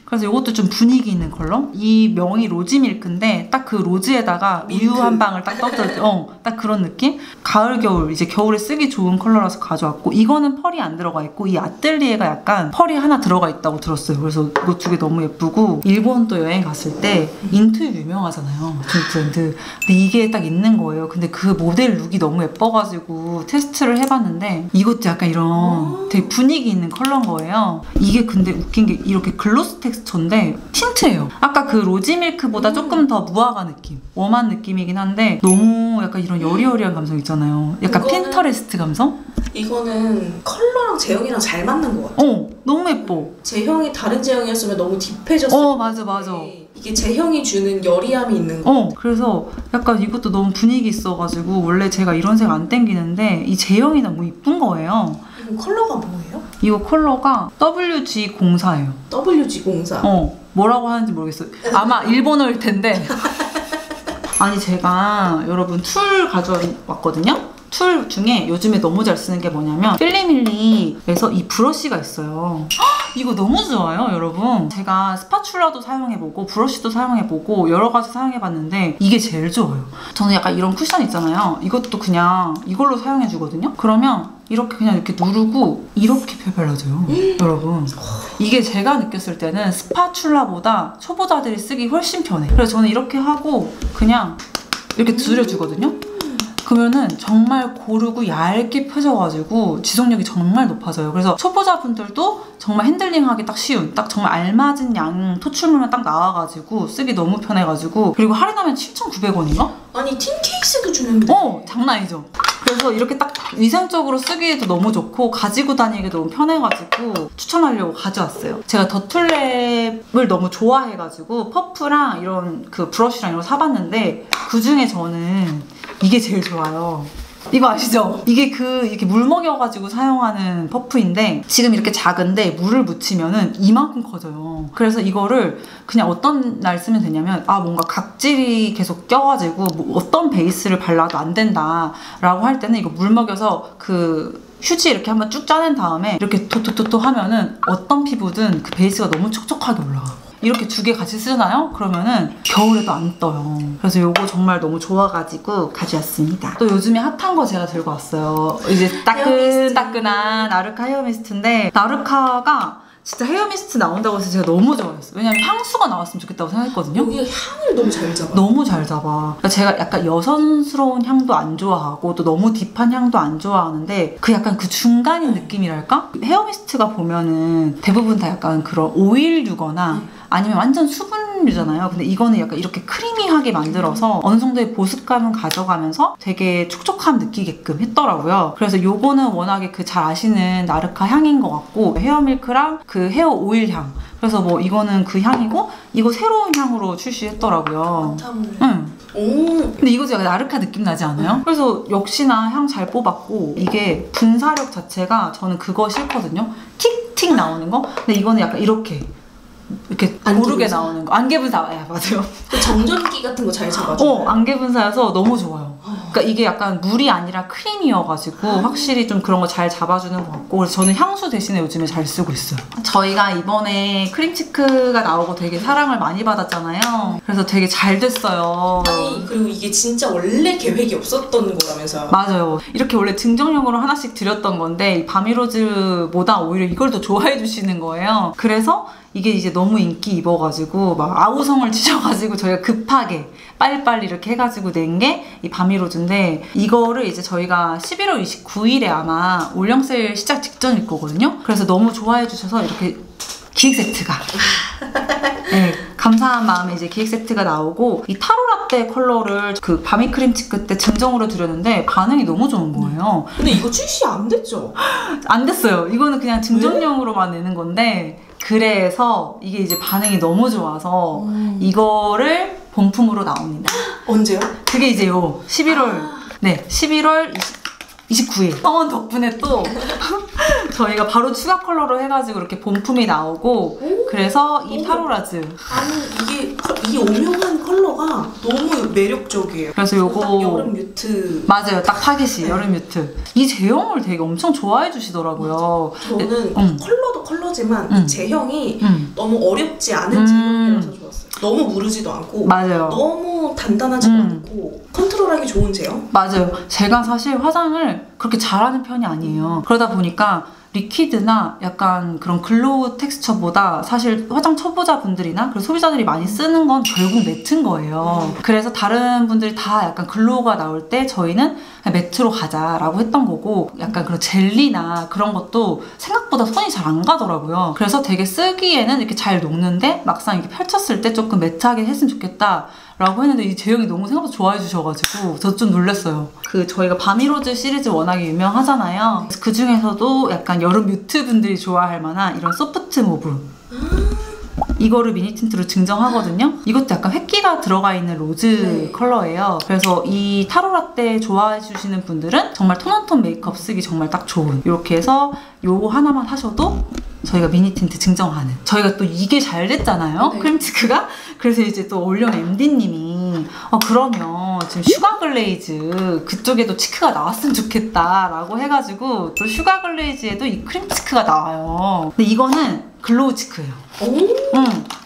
Speaker 1: 그래서 이것도 좀 분위기 있는 컬러? 이 명이 로지밀크인데 딱 그 로즈에다가 우유 한 방울 딱 떠서 딱 그런 느낌? 가을, 겨울 이제 겨울에 쓰기 좋은 컬러라서 가져왔고 이거는 펄이 안 들어가 있고 이 아뜰리에가 약간 펄이 하나 들어가 있다고 들었어요. 그래서 이거 2개 너무 예쁘고 일본 또 여행 갔을 때 인투 유명하잖아요. 그 브랜드. 근데 이게 딱 있는 거예요. 근데 그 모델 룩이 너무 예뻐가지고 테스트를 해봤는데 이것도 약간 이런 되게 분위기 있는 컬러인 거예요. 이게 근데 웃긴 게 이렇게 글로스 텍스처인데 틴트예요. 아까 그 로지밀크보다 조금 더 무화과 느낌, 웜한 느낌이긴 한데 너무 약간 이런 여리여리한 감성 있잖아요. 약간 핀터레스트 감성?
Speaker 2: 이거는 컬러랑 제형이랑 잘 맞는 것 같아.
Speaker 1: 너무 예뻐.
Speaker 2: 제형이 다른 제형이었으면 너무 딥해졌어.
Speaker 1: 맞아.
Speaker 2: 이게 제형이 주는 여리함이 있는 거.
Speaker 1: 그래서 약간 이것도 너무 분위기 있어가지고 원래 제가 이런 색 안 땡기는데 이 제형이 너무 이쁜 거예요.
Speaker 2: 이거 컬러가 뭐예요?
Speaker 1: 이거 컬러가 WG04예요.
Speaker 2: WG04.
Speaker 1: 뭐라고 하는지 모르겠어요. 아마 일본어일 텐데. 아니 제가 여러분 툴 가져왔거든요. 툴 중에 요즘에 너무 잘 쓰는 게 뭐냐면 필리밀리에서 이 브러쉬가 있어요. 이거 너무 좋아요, 여러분. 제가 스파츌라도 사용해보고 브러쉬도 사용해보고 여러 가지 사용해봤는데 이게 제일 좋아요. 저는 약간 이런 쿠션 있잖아요. 이것도 그냥 이걸로 사용해주거든요. 그러면 이렇게 그냥 이렇게 누르고 이렇게 펴발라져요. 여러분 이게 제가 느꼈을 때는 스파츌라보다 초보자들이 쓰기 훨씬 편해. 그래서 저는 이렇게 하고 그냥 이렇게 두드려주거든요. 그러면은 정말 고르고 얇게 펴져가지고 지속력이 정말 높아져요. 그래서 초보자분들도 정말 핸들링하기 딱 쉬운, 딱 정말 알맞은 양 토출물만 딱 나와가지고 쓰기 너무 편해가지고. 그리고 할인하면 7,900원인가?
Speaker 2: 아니 틴 케이스도 주는데.
Speaker 1: 장난 아니죠. 그래서 이렇게 딱 위생적으로 쓰기에도 너무 좋고 가지고 다니기도 너무 편해가지고 추천하려고 가져왔어요. 제가 더툴랩을 너무 좋아해가지고 퍼프랑 이런 그 브러쉬랑 이런 거 사봤는데 그 중에 저는 이게 제일 좋아요. 이거 아시죠? 이게 이렇게 물 먹여가지고 사용하는 퍼프인데 지금 이렇게 작은데 물을 묻히면은 이만큼 커져요. 그래서 이거를 그냥 어떤 날 쓰면 되냐면 뭔가 각질이 계속 껴가지고 뭐 어떤 베이스를 발라도 안 된다 라고 할 때는 이거 물 먹여서 휴지 이렇게 한번 쭉 짜낸 다음에 이렇게 토토토토 하면은 어떤 피부든 그 베이스가 너무 촉촉하게 올라가. 이렇게 2개 같이 쓰잖아요? 그러면은 겨울에도 안 떠요. 그래서 이거 정말 너무 좋아가지고 가져왔습니다. 또 요즘에 핫한 거 제가 들고 왔어요. 이제 따끈따끈한 나르카 헤어미스트인데 나르카가 진짜 헤어미스트 나온다고 해서 제가 너무 좋아했어요. 왜냐면 향수가 나왔으면 좋겠다고 생각했거든요.
Speaker 2: 여기가 향을 너무 잘 잡아.
Speaker 1: 너무 잘 잡아. 그러니까 제가 약간 여성스러운 향도 안 좋아하고 또 너무 딥한 향도 안 좋아하는데 약간 그 중간인 느낌이랄까? 헤어미스트가 보면은 대부분 다 약간 그런 오일류거나 아니면 완전 수분류잖아요. 근데 이거는 약간 이렇게 크리미하게 만들어서 어느 정도의 보습감은 가져가면서 되게 촉촉함 느끼게끔 했더라고요. 그래서 요거는 워낙에 잘 아시는 나르카 향인 것 같고 헤어밀크랑 헤어 오일 향. 그래서 뭐 이거는 그 향이고 이거 새로운 향으로 출시했더라고요. 응. 근데 이거 약간 나르카 느낌 나지 않아요? 그래서 역시나 향 잘 뽑았고 이게 분사력 자체가 저는 그거 싫거든요. 틱틱 나오는 거. 근데 이거는 약간 이렇게 고르게 나오는 거. 안개 분사. 맞아요.
Speaker 2: 정전기 같은 거 잘 잡아줘요.
Speaker 1: 안개 분사여서 너무 좋아요. 그러니까 이게 약간 물이 아니라 크림이어가지고 확실히 좀 그런 거 잘 잡아주는 것 같고 그래서 저는 향수 대신에 요즘에 잘 쓰고 있어요. 저희가 이번에 크림치크가 나오고 되게 사랑을 많이 받았잖아요. 그래서 되게 잘 됐어요.
Speaker 2: 아니 그리고 이게 진짜 원래 계획이 없었던 거라면서요.
Speaker 1: 맞아요. 이렇게 원래 증정용으로 하나씩 드렸던 건데 이 바미로즈보다 오히려 이걸 더 좋아해 주시는 거예요. 그래서 이게 이제 너무 인기 입어가지고 막 아우성을 치셔가지고 저희가 급하게 빨리빨리 이렇게 해가지고 낸 게 이 바미로즈인데 이거를 이제 저희가 11월 29일에 아마 올영세일 시작 직전일 거거든요. 그래서 너무 좋아해 주셔서 이렇게 기획 세트가 네, 감사한 마음에 이제 기획 세트가 나오고 이 타로 라떼 컬러를 바미 크림치크 때 증정으로 드렸는데 반응이 너무 좋은 거예요.
Speaker 2: 근데 이거 출시 안 됐죠?
Speaker 1: 안 됐어요. 이거는 그냥 증정용으로만 내는 건데 그래서 이게 이제 반응이 너무 좋아서 이거를 본품으로 나옵니다.
Speaker 2: 언제요?
Speaker 1: 그게 이제 11월 29일. 성원 덕분에 또 저희가 바로 추가 컬러로 해가지고 이렇게 본품이 나오고 그래서 이 타로라즈.
Speaker 2: 아니 이 오묘한 컬러가 너무 매력적이에요.
Speaker 1: 그래서 요거
Speaker 2: 딱 여름 뮤트.
Speaker 1: 맞아요. 딱 타겟이 여름 뮤트. 이 제형을 되게 엄청 좋아해 주시더라고요.
Speaker 2: 저는 컬러도 컬러지만 이 제형이 너무 어렵지 않은 제형이라서 좋았어요. 너무 무르지도 않고
Speaker 1: 맞아요.
Speaker 2: 너무 단단하지도 않고 컨트롤하기 좋은 제형?
Speaker 1: 맞아요. 제가 사실 화장을 그렇게 잘하는 편이 아니에요. 그러다 보니까 리퀴드나 약간 그런 글로우 텍스처보다 사실 화장 초보자분들이나 그리고 소비자들이 많이 쓰는 건 결국 매트인 거예요. 그래서 다른 분들이 다 약간 글로우가 나올 때 저희는 그냥 매트로 가자라고 했던 거고 약간 그런 젤리나 그런 것도 생각보다 손이 잘 안 가더라고요. 그래서 되게 쓰기에는 이렇게 잘 녹는데 막상 이렇게 펼쳤을 때 조금 매트하게 했으면 좋겠다 라고 했는데 이 제형이 너무 생각보다 좋아해 주셔가지고 저 좀 놀랐어요. 저희가 바미로즈 시리즈 워낙에 유명하잖아요. 그 중에서도 약간 여름 뮤트 분들이 좋아할 만한 이런 소프트 모브 이거를 미니 틴트로 증정하거든요. 이것도 약간 획기가 들어가 있는 로즈 컬러예요. 그래서 이 타로 라떼 좋아해 주시는 분들은 정말 톤온톤 메이크업 쓰기 정말 딱 좋은 이렇게 해서 요거 하나만 하셔도 저희가 미니 틴트 증정하는 저희가 또 이게 잘 됐잖아요. 크림치크가. 그래서 이제 또 올영 MD님이 그러면 지금 슈가 글레이즈 그쪽에도 치크가 나왔으면 좋겠다 라고 해가지고 또 슈가 글레이즈에도 이 크림치크가 나와요. 근데 이거는 글로우 치크예요.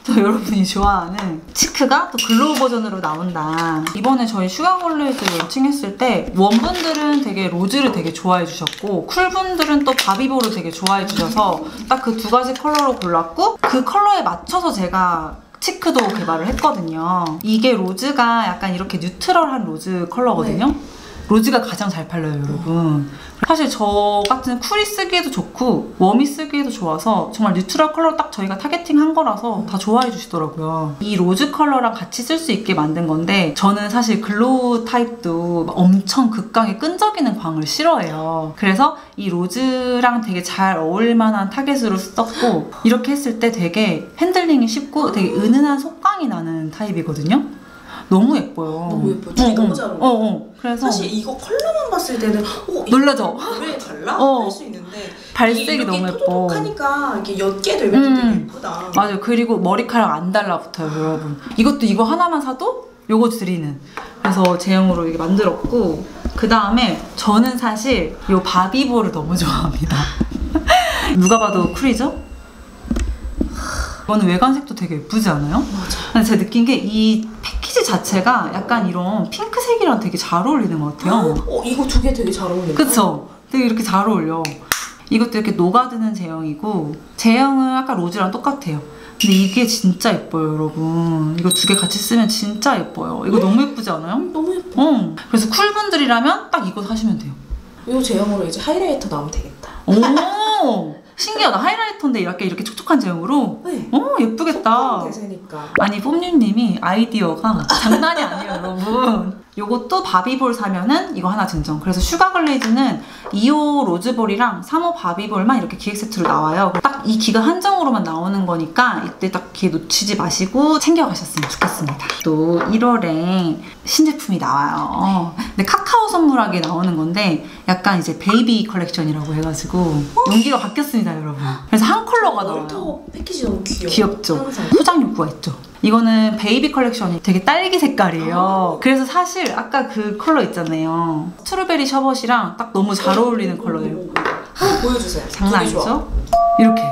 Speaker 1: 또 여러분이 좋아하는 치크가 또 글로우 버전으로 나온다. 이번에 저희 슈가 글레이즈 런칭했을 때 웜분들은 되게 로즈를 되게 좋아해 주셨고 쿨분들은 또 바비보를 되게 좋아해 주셔서 딱 그 2가지 컬러로 골랐고 그 컬러에 맞춰서 제가 치크도 개발을 했거든요. 이게 로즈가 약간 이렇게 뉴트럴한 로즈 컬러거든요. 로즈가 가장 잘 팔려요, 여러분. 사실 저 같은 쿨이 쓰기에도 좋고 웜이 쓰기에도 좋아서 정말 뉴트럴 컬러 딱 저희가 타겟팅한 거라서 다 좋아해 주시더라고요. 이 로즈 컬러랑 같이 쓸 수 있게 만든 건데 저는 사실 글로우 타입도 엄청 극강의 끈적이는 광을 싫어해요. 그래서 이 로즈랑 되게 잘 어울릴 만한 타겟으로 썼고 이렇게 했을 때 되게 핸들링이 쉽고 되게 은은한 속광이 나는 타입이거든요. 너무 예뻐요.
Speaker 2: 너무 예뻐요. 둘이 너무 잘 어울려.
Speaker 1: 그래서
Speaker 2: 사실 이거 컬러만 봤을 때는
Speaker 1: 놀라죠?
Speaker 2: 왜 달라? 할 수 있는데
Speaker 1: 발색이 너무 예뻐.
Speaker 2: 하니까 이렇게 옅게 되면서 되게 예쁘다.
Speaker 1: 맞아요. 그리고 머리카락 안 달라붙어요, 여러분. 이것도 이거 하나만 사도 요거 드리는. 그래서 제형으로 이게 만들었고, 그 다음에 저는 사실 요 바비볼을 너무 좋아합니다. 누가 봐도 쿨이죠? 이거는 외관색도 되게 예쁘지 않아요?
Speaker 2: 맞아.
Speaker 1: 근데 제가 느낀 게 이 패키지 자체가 약간 이런 핑크색이랑 되게 잘 어울리는 것 같아요.
Speaker 2: 이거 두 개 되게 잘 어울린다.
Speaker 1: 그쵸? 되게 이렇게 잘 어울려. 이것도 이렇게 녹아드는 제형이고, 제형은 아까 로즈랑 똑같아요. 근데 이게 진짜 예뻐요, 여러분. 이거 두 개 같이 쓰면 진짜 예뻐요. 이거 너무 예쁘지 않아요?
Speaker 2: 너무 예뻐.
Speaker 1: 그래서 쿨분들이라면 딱 이거 사시면 돼요.
Speaker 2: 이 제형으로 이제 하이라이터 나오면 되겠다.
Speaker 1: 오! 신기하다. 하이라이터인데 이렇게 촉촉한 제형으로.
Speaker 2: 네.
Speaker 1: 예쁘겠다.
Speaker 2: 대세니까.
Speaker 1: 아니, 뽐님님이 아이디어가 장난이 아니에요, 여러분. 요것도 바비볼 사면은 이거 하나 증정. 그래서 슈가 글레이즈는 2호 로즈볼이랑 3호 바비볼만 이렇게 기획 세트로 나와요. 딱 이 기간 한정으로만 나오는 거니까 이때 딱 기회 놓치지 마시고 챙겨가셨으면 좋겠습니다. 또 1월에 신제품이 나와요. 근데 카카오 선물하게 나오는 건데 약간 이제 베이비 컬렉션이라고 해가지고 용기가 바뀌었습니다, 여러분. 그래서 한 컬러가 나와요.
Speaker 2: 얼터 패키지 너무 귀여워.
Speaker 1: 귀엽죠?
Speaker 2: 항상.
Speaker 1: 포장 욕구가 있죠? 이거는 베이비 컬렉션이 되게 딸기 색깔이에요. 그래서 사실 아까 그 컬러 있잖아요. 스트로베리 셔벗이랑 딱 너무 잘 어울리는 컬러예요.
Speaker 2: 한번 보여주세요.
Speaker 1: 장난
Speaker 2: 되게 좋아.
Speaker 1: 아니죠? 이렇게.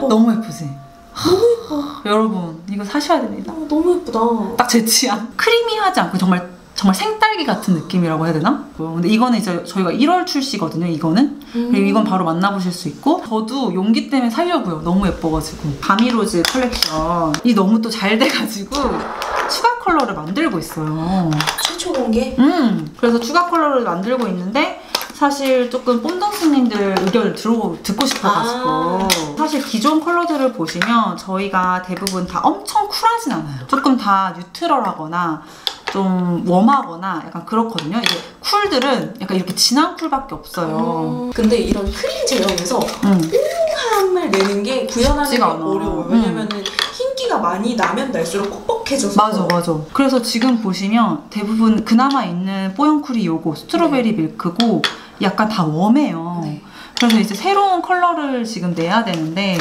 Speaker 1: 너무 예쁘지?
Speaker 2: 너무 예뻐.
Speaker 1: 여러분, 이거 사셔야 됩니다.
Speaker 2: 너무 예쁘다.
Speaker 1: 딱 제 취향. 크리미하지 않고 정말 생딸기 같은 느낌이라고 해야 되나? 근데 이거는 이제 저희가 1월 출시거든요, 이거는. 그리고 이건 바로 만나보실 수 있고, 저도 용기 때문에 사려고요. 너무 예뻐가지고. 바미로즈 컬렉션. 이 너무 또 잘 돼가지고 추가 컬러를 만들고 있어요.
Speaker 2: 최초 공개?
Speaker 1: 그래서 추가 컬러를 만들고 있는데, 사실 조금 뽐동스님들 의견을 듣고 싶어가지고 사실 기존 컬러들을 보시면 저희가 대부분 다 엄청 쿨하진 않아요. 조금 다 뉴트럴하거나 좀 웜하거나 약간 그렇거든요. 이게 쿨들은 약간 이렇게 진한 쿨밖에 없어요.
Speaker 2: 근데 이런 크림 제형에서 뽀용함을 내는 게 구현하는 게 어려워요. 왜냐면은 흰기가 많이 나면 날수록 뻑뻑해져서.
Speaker 1: 맞아. 그래서 지금 보시면 대부분 그나마 있는 뽀용 쿨이 요거 스트로베리 밀크고 약간 다 웜해요.
Speaker 2: 네.
Speaker 1: 그래서 이제 새로운 컬러를 지금 내야 되는데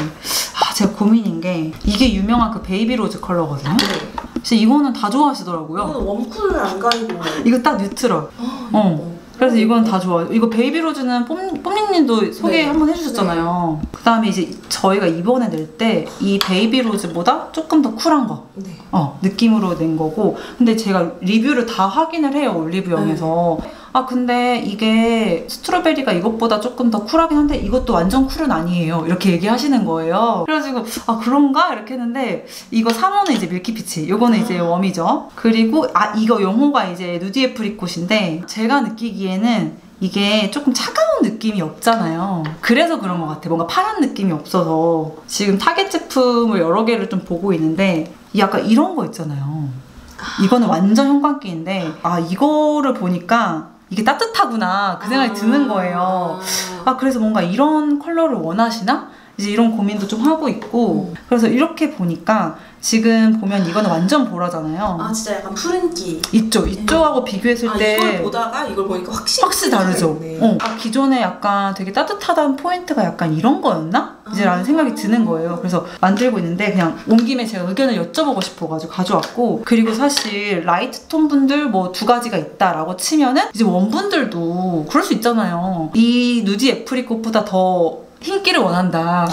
Speaker 1: 제가 고민인 게 이게 유명한 그 베이비 로즈 컬러거든요.
Speaker 2: 네.
Speaker 1: 진짜 이거는 다 좋아하시더라고요.
Speaker 2: 이거는 웜쿨을 안 가리고.
Speaker 1: 이거 딱 뉴트럴. 그래서 이건 다 좋아요. 이거 베이비 로즈는 뽐님님도 소개 한번 해주셨잖아요. 그 다음에 이제 저희가 이번에 낼 때 이 베이비 로즈보다 조금 더 쿨한 거 느낌으로 낸 거고, 근데 제가 리뷰를 다 확인을 해요, 올리브영에서. 근데 이게 스트로베리가 이것보다 조금 더 쿨하긴 한데 이것도 완전 쿨은 아니에요, 이렇게 얘기하시는 거예요. 그래가지고 그런가? 이렇게 했는데 이거 3호는 이제 밀키피치, 요거는 이제 웜이죠. 그리고 이거 0호가 이제 누디 애프리콧인데 제가 느끼기에는 이게 조금 차가운 느낌이 없잖아요. 그래서 그런 것 같아. 뭔가 파란 느낌이 없어서 지금 타겟 제품을 여러 개를 좀 보고 있는데 약간 이런 거 있잖아요. 이거는 완전 형광기인데 이거를 보니까 이게 따뜻하구나 그 생각이 드는 거예요. 그래서 뭔가 이런 컬러를 원하시나? 이제 이런 고민도 좀 하고 있고, 그래서 이렇게 보니까 지금 보면 이거는 완전 보라잖아요.
Speaker 2: 진짜 약간 푸른기
Speaker 1: 이쪽하고 비교했을 때
Speaker 2: 이걸 보다가 이걸 보니까 확실히
Speaker 1: 다르죠. 기존에 약간 되게 따뜻하다는 포인트가 약간 이런 거였나? 이제 라는 생각이 드는 거예요. 그래서 만들고 있는데 그냥 온 김에 제가 의견을 여쭤보고 싶어가지고 가져왔고, 그리고 사실 라이트 톤 분들 뭐 2가지가 있다라고 치면은 이제 웜분들도 그럴 수 있잖아요. 이 누디 애프리콧보다 더 흰기를 원한다.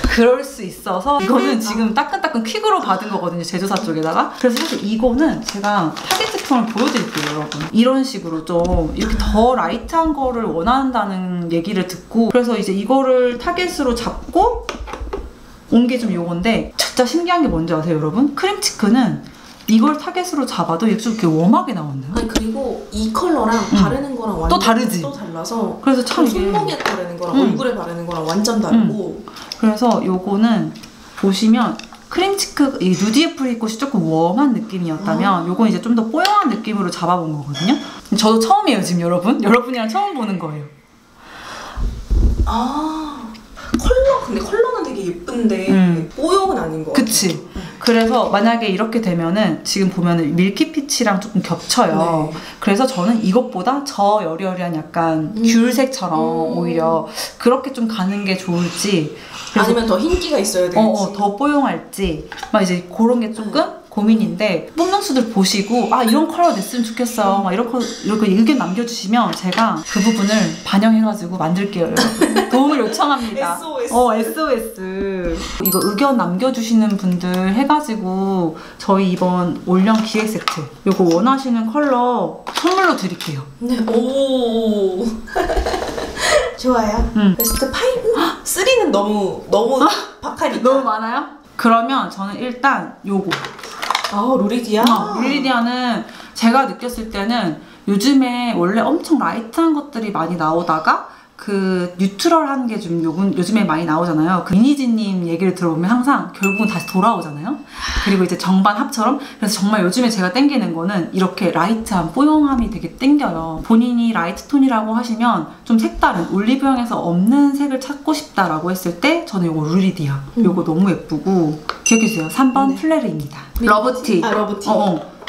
Speaker 1: 그럴 수 있어서 이거는 지금 따끈따끈 퀵으로 받은 거거든요, 제조사 쪽에다가. 그래서 사실 이거는 제가 타겟 제품을 보여드릴게요, 여러분. 이런 식으로 좀 이렇게 더 라이트한 거를 원한다는 얘기를 듣고, 그래서 이제 이거를 타겟으로 잡고 온 게 좀 요건데, 진짜 신기한 게 뭔지 아세요, 여러분? 크림치크는 이걸 타겟으로 잡아도 좀 이렇게 웜하게 나왔네요.
Speaker 2: 그리고 이 컬러랑 바르는 거랑 완전
Speaker 1: 또 다르지?
Speaker 2: 또 달라서.
Speaker 1: 그래서 참 이게
Speaker 2: 손목에 바르는 거랑 얼굴에 바르는 거랑 완전 다르고.
Speaker 1: 그래서 요거는 보시면 크림치크, 이 누디 애프리콧이 조금 웜한 느낌이었다면 요건 이제 좀 더 뽀용한 느낌으로 잡아본 거거든요. 저도 처음이에요, 지금 여러분. 여러분이랑 처음 보는 거예요.
Speaker 2: 근데 컬러는 되게 예쁜데 뽀용은 아닌 것 같아요.
Speaker 1: 그치? 그래서 만약에 이렇게 되면은 지금 보면은 밀키피치랑 조금 겹쳐요.
Speaker 2: 네.
Speaker 1: 그래서 저는 이것보다 저 여리여리한 약간 귤색처럼 오히려 그렇게 좀 가는 게 좋을지,
Speaker 2: 아니면 더 흰기가 있어야 될지,
Speaker 1: 더 뽀용할지 막 이제 그런 게 조금 고민인데, 뽕명수들 보시고 아 이런 컬러 냈으면 좋겠어 막 이렇게 의견 남겨주시면 제가 그 부분을 반영해가지고 만들게요. 여러분. 도움을 요청합니다. SOS. 이거 의견 남겨주시는 분들 해가지고 저희 이번 올영 기획 세트 이거 원하시는 컬러 선물로 드릴게요.
Speaker 2: 네. 오. 좋아요. 베스트 5? 3는 너무 박하니까.
Speaker 1: 너무 많아요? 그러면 저는 일단 요거.
Speaker 2: 루리디아?
Speaker 1: 루리디아는 제가 느꼈을 때는 요즘에 원래 엄청 라이트한 것들이 많이 나오다가 그 뉴트럴한 게 좀 요즘에 많이 나오잖아요. 그 이니지님 얘기를 들어보면 항상 결국은 다시 돌아오잖아요. 그리고 이제 정반 합처럼. 그래서 정말 요즘에 제가 땡기는 거는 이렇게 라이트한 뽀용함이 되게 땡겨요. 본인이 라이트 톤이라고 하시면 좀 색다른 올리브영에서 없는 색을 찾고 싶다라고 했을 때 저는 요거 루리디아 요거 너무 예쁘고, 기억해주세요. 3번
Speaker 2: 네.
Speaker 1: 플레르입니다. 러브티.
Speaker 2: 러브티.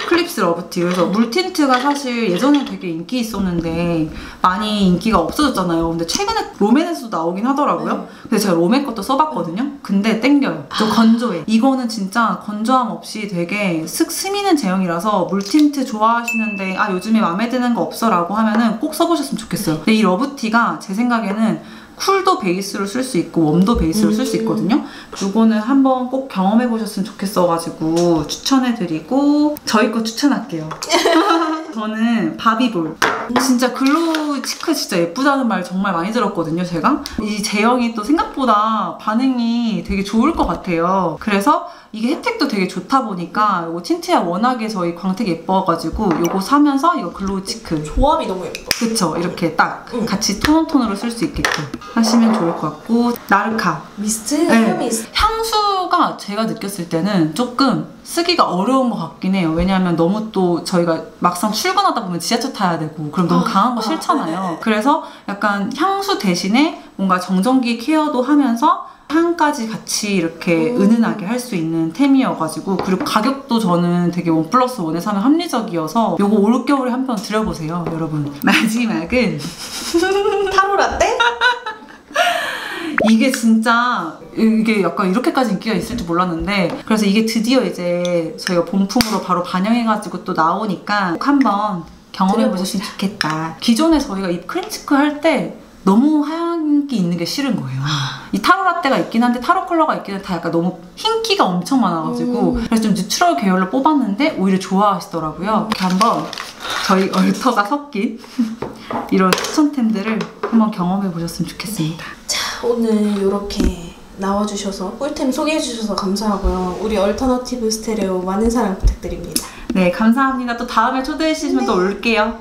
Speaker 1: 클립스 러브티. 그래서 물틴트가 사실 예전에 되게 인기 있었는데 많이 인기가 없어졌잖아요. 근데 최근에 롬앤에서도 나오긴 하더라고요.
Speaker 2: 네.
Speaker 1: 근데 제가 롬앤 것도 써봤거든요. 근데 땡겨요. 좀 건조해. 이거는 진짜 건조함 없이 되게 슥 스미는 제형이라서 물틴트 좋아하시는데 아 요즘에 마음에 드는 거 없어 라고 하면은 꼭 써보셨으면 좋겠어요. 근데 이 러브티가 제 생각에는 쿨도 베이스로 쓸 수 있고 웜도 베이스로 쓸 수 있거든요. 이거는 한번 꼭 경험해보셨으면 좋겠어가지고 추천해드리고, 저희 거 추천할게요. 저는 바비볼. 진짜 글로우 치크 진짜 예쁘다는 말 정말 많이 들었거든요, 제가. 이 제형이 또 생각보다 반응이 되게 좋을 것 같아요. 그래서 이게 혜택도 되게 좋다 보니까 이거 틴트야 워낙에 저희 광택 예뻐가지고 이거 사면서 이거 글로우 치크.
Speaker 2: 조합이 너무 예뻐.
Speaker 1: 그쵸? 이렇게 딱 같이 톤온톤으로 쓸 수 있게끔 하시면 좋을 것 같고, 나르카.
Speaker 2: 미스트?
Speaker 1: 네.
Speaker 2: 미스트.
Speaker 1: 향수가 제가 느꼈을 때는 조금 쓰기가 어려운 것 같긴 해요. 왜냐하면 너무 또 저희가 막상 출근하다 보면 지하철 타야 되고 그럼 너무 강한 거 싫잖아요. 그래서 약간 향수 대신에 뭔가 정전기 케어도 하면서 향까지 같이 이렇게 은은하게 할 수 있는 템이어가지고, 그리고 가격도 저는 되게 1+1에 사면 합리적이어서 요거 올겨울에 한번 드려보세요, 여러분. 마지막은
Speaker 2: 타로 라떼?
Speaker 1: 이게 진짜 이게 약간 이렇게까지 인기가 있을 줄 몰랐는데, 그래서 이게 드디어 이제 저희가 본품으로 바로 반영해가지고 또 나오니까 꼭 한번 경험해보셨으면 좋겠다. 기존에 저희가 이 크림치크 할 때 너무 하얀기 있는 게 싫은 거예요. 이 타로 라떼가 있긴 한데 타로 컬러가 있긴 한데 다 약간 너무 흰기가 엄청 많아가지고 그래서 좀 뉴트럴 계열로 뽑았는데 오히려 좋아하시더라고요. 이렇게 한번 저희 얼터가 섞인 이런 추천템들을 한번 경험해보셨으면 좋겠습니다.
Speaker 2: 자, 오늘 이렇게 나와주셔서 꿀템 소개해주셔서 감사하고요. 우리 얼터너티브 스테레오 많은 사랑 부탁드립니다.
Speaker 1: 네, 감사합니다. 또 다음에 초대해 주시면 또 올게요.